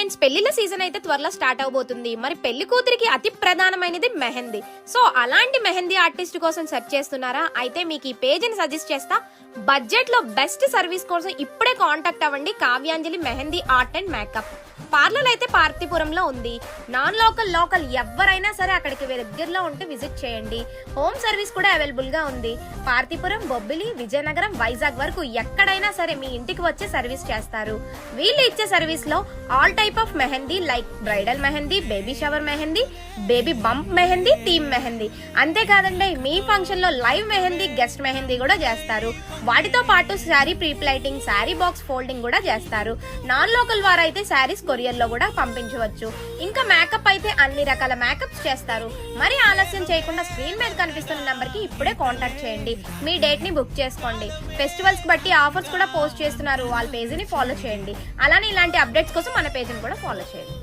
Friends, పెళ్లిల season అయితే త్వరలో start అవబోతుంది. మరి పెళ్లి కూతురికి అతి ప్రధానమైనది మెహందీ. సో అలాంటి మెహందీ ఆర్టిస్ట్ కోసం సెర్చ్ చేస్తున్నారా? అయితే మీకు ఈ పేజ్ ని సజెస్ట్ చేస్తా. బడ్జెట్ లో బెస్ట్ సర్వీస్ కోసం ఇప్పుడే కాంటాక్ట్ అవ్వండి. Kavyanjali mehndi art and makeup. Parlour అయితే పార్తీపురంలో ఉంది. నాన్ లోకల్ ఎవరైనా సరే అక్కడికి దగ్గరలో ఉంటే విజిట్ చేయండి. హోమ్ సర్వీస్ కూడా అవైలబుల్ గా ఉంది. పార్తీపురం, బొబ్బిలి, విజయనగరం, వైజాగ్ వరకు ఎక్కడైనా సరే మీ ఇంటికి వచ్చే సర్వీస్ చేస్తారు. వీళ్ళు ఇచ్చే సర్వీస్ లో all type of mehndi like bridal mehndi, baby shower mehndi, baby bump mehndi, theme mehndi, అంతేకాదండి మీ ఫంక్షన్ లో లైవ్ మెహందీ, గెస్ట్ మెహందీ కూడా చేస్తారు. వాటితో పాటు శారీ ప్రీప్లైటింగ్, శారీ బాక్స్ ఫోల్డింగ్ కూడా చేస్తారు. నాన్ లోకల్ వారు అయితే శారీస్ కొరియర్ లో కూడా పంపించవచ్చు. ఇంకా మేకప్ అయితే అన్ని రకాల మేకప్స్ చేస్తారు. మరి ఆలస్యం చేయకుండా స్క్రీన్ మీద కనిపిస్తున్న నంబర్ కి ఇప్పుడే కాంటాక్ట్ చేయండి. మీ డేట్ ని బుక్ చేసుకోండి. ఫెస్టివల్స్ కి బట్టి ఆఫర్స్ కూడా పోస్ట్ చేస్తున్నారు. వాళ్ళ పేజీని ఫాలో చేయండి. అలానే ఇలాంటి అప్డేట్స్ కోసం మన పేజీని కూడా ఫాలో చేయండి.